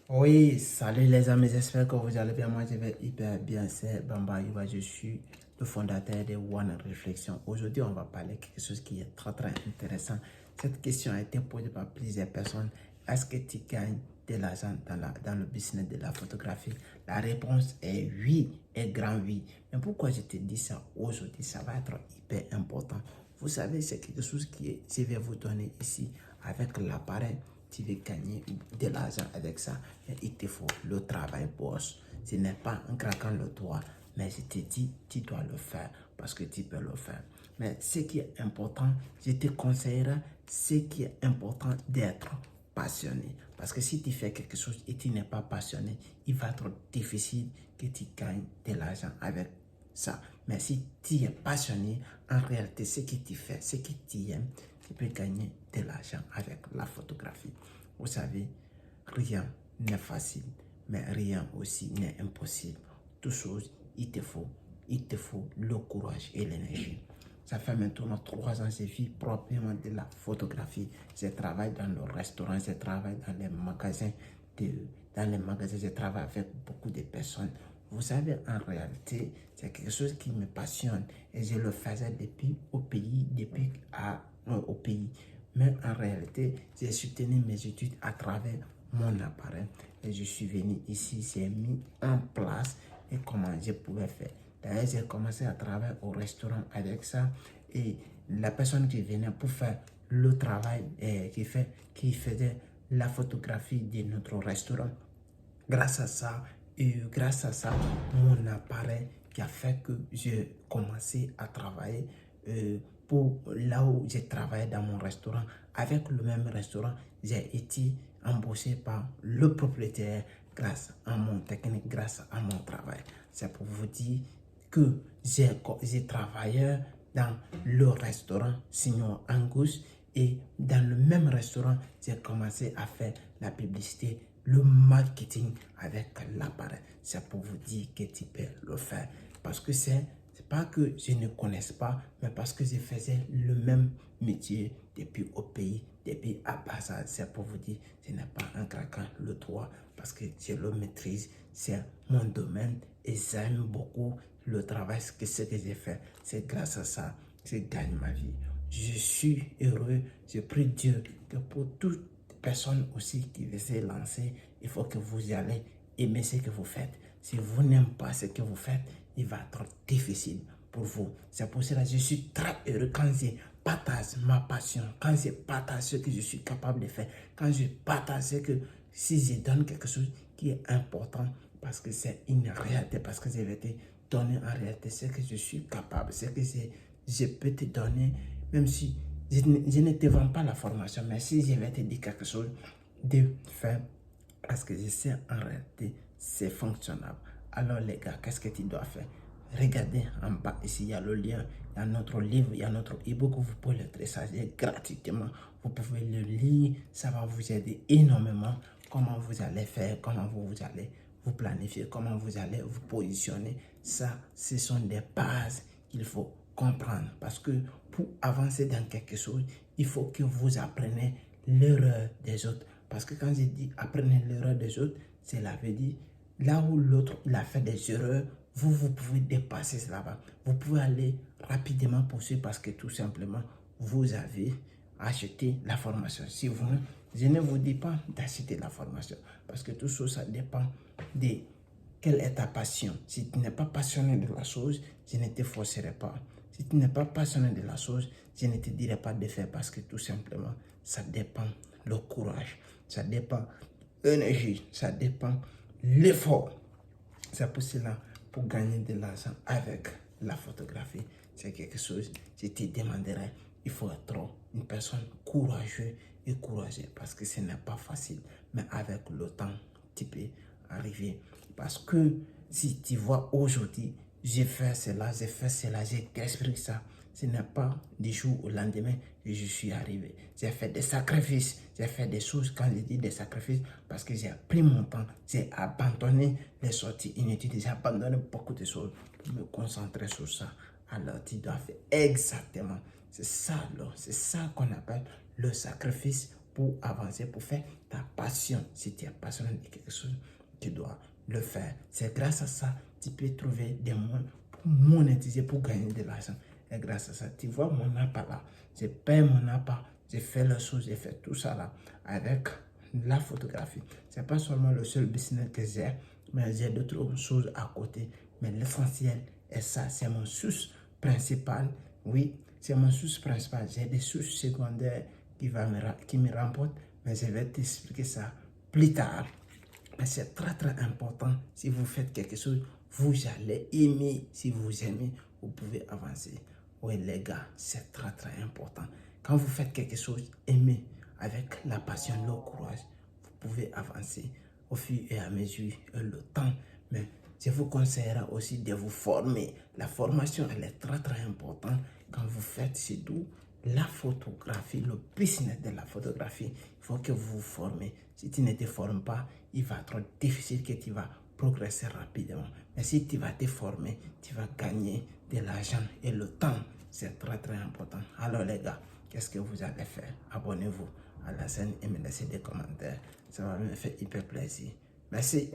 Oui, salut les amis, j'espère que vous allez bien. Moi, je vais hyper bien. C'est Bamba Yuba, je suis le fondateur de One Réflexion. Aujourd'hui, on va parler de quelque chose qui est très intéressant. Cette question a été posée par plusieurs personnes. Est-ce que tu gagnes de l'argent dans le business de la photographie? La réponse est oui, et grand oui. Mais pourquoi je te dis ça aujourd'hui? Ça va être hyper important. Vous savez, c'est quelque chose que je vais vous donner ici avec l'appareil. Tu veux gagner de l'argent avec ça, mais il te faut le travail boss. Ce n'est pas en craquant le doigt, mais je te dis, tu dois le faire parce que tu peux le faire. Mais ce qui est important, je te conseillerais, ce qui est important d'être passionné. Parce que si tu fais quelque chose et tu n'es pas passionné, il va être difficile que tu gagnes de l'argent avec ça. Mais si tu es passionné, en réalité, ce que tu fais, ce que tu aimes, tu peux gagner de l'argent avec la photographie. Vous savez, rien n'est facile, mais rien aussi n'est impossible. Toutes choses, il te faut le courage et l'énergie. Ça fait maintenant 3 ans que je vis proprement de la photographie. Je travaille dans le restaurant, je travaille dans les magasins, je travaille avec beaucoup de personnes. Vous savez, en réalité, c'est quelque chose qui me passionne et je le faisais au pays. Mais en réalité, j'ai soutenu mes études à travers mon appareil et je suis venu ici, j'ai mis en place et comment je pouvais faire. D'ailleurs, j'ai commencé à travailler au restaurant avec ça et la personne qui venait pour faire le travail qui faisait la photographie de notre restaurant. Grâce à ça, mon appareil qui a fait que j'ai commencé à travailler pour là où j'ai travaillé dans mon restaurant. Avec le même restaurant, j'ai été embauché par le propriétaire grâce à mon technique, grâce à mon travail. C'est pour vous dire que j'ai travaillé dans le restaurant Signor Angus et dans le même restaurant, j'ai commencé à faire la publicité, le marketing avec l'appareil. C'est pour vous dire que tu peux le faire. Parce que c'est pas que je ne connaisse pas, mais parce que je faisais le même métier depuis au pays, depuis à Baza. C'est pour vous dire, ce n'est pas en craquant le doigt, parce que je le maîtrise. C'est mon domaine et j'aime beaucoup le travail que j'ai fait. C'est grâce à ça que je gagne ma vie. Je suis heureux, je prie Dieu que pour toute personne aussi qui veut se lancer, il faut que vous y allez aimer ce que vous faites. Si vous n'aimez pas ce que vous faites, il va être difficile pour vous. C'est pour cela que je suis très heureux quand je partage ma passion, quand je partage ce que je suis capable de faire, quand je partage ce que si je donne quelque chose qui est important, parce que c'est une réalité, parce que je vais te donner en réalité ce que je suis capable, ce que je peux te donner, même si je ne te vends pas la formation, mais si je vais te dire quelque chose de faire, parce que je sais en réalité, c'est fonctionnable. Alors les gars, qu'est-ce que tu dois faire? Regardez en bas, ici, il y a le lien, il y a notre livre, il y a notre e-book, vous pouvez le télécharger gratuitement. Vous pouvez le lire, ça va vous aider énormément. Comment vous allez faire, comment vous allez vous planifier, comment vous allez vous positionner. Ça, ce sont des bases qu'il faut comprendre. Parce que pour avancer dans quelque chose, il faut que vous appreniez l'erreur des autres. Parce que quand je dis apprenez l'erreur des autres, cela veut dire là où l'autre a fait des erreurs, vous pouvez dépasser cela. Vous pouvez aller rapidement poursuivre parce que tout simplement, vous avez acheté la formation. Si vous, je ne vous dis pas d'acheter la formation parce que tout ça, ça dépend de quelle est ta passion. Si tu n'es pas passionné de la chose, je ne te forcerai pas. Si tu n'es pas passionné de la chose, je ne te dirai pas de faire parce que tout simplement, ça dépend le courage, ça dépend l'énergie, ça dépend l'effort. C'est pour cela, pour gagner de l'argent avec la photographie, c'est quelque chose, je te demanderai, il faut être une personne courageuse et courageuse parce que ce n'est pas facile. Mais avec le temps, tu peux arriver. Parce que si tu vois aujourd'hui, j'ai fait cela, j'ai expliqué ça. Ce n'est pas du jour au lendemain que je suis arrivé. J'ai fait des sacrifices, j'ai fait des choses, quand je dis des sacrifices, parce que j'ai pris mon temps, j'ai abandonné les sorties inutiles, j'ai abandonné beaucoup de choses pour me concentrer sur ça. Alors tu dois faire exactement. C'est ça qu'on appelle le sacrifice pour avancer, pour faire ta passion. Si tu es passionné de quelque chose, tu dois le faire. C'est grâce à ça que tu peux trouver des moyens pour monétiser, pour gagner de l'argent. Et grâce à ça, tu vois mon appart là. Je paye mon appart, j'ai fait les choses, j'ai fait tout ça là avec la photographie. C'est pas seulement le seul business que j'ai, mais j'ai d'autres choses à côté. Mais l'essentiel est ça, c'est mon source principale. Oui, c'est mon source principale. J'ai des sources secondaires qui me rapportent, mais je vais t'expliquer ça plus tard. Mais c'est très très important. Si vous faites quelque chose, vous allez aimer. Si vous aimez, vous pouvez avancer. Oui les gars, c'est très très important. Quand vous faites quelque chose, aimez avec la passion, le courage. Vous pouvez avancer au fur et à mesure le temps. Mais je vous conseillerais aussi de vous former. La formation, elle est très très importante quand vous faites surtout la photographie, le business de la photographie. Il faut que vous vous formez. Si tu ne te formes pas, il va être difficile que tu vas progresser rapidement. Mais si tu vas te former, tu vas gagner de l'argent et le temps. C'est très très important. Alors les gars, qu'est-ce que vous allez faire? Abonnez-vous à la chaîne et me laissez des commentaires. Ça va me faire hyper plaisir. Merci.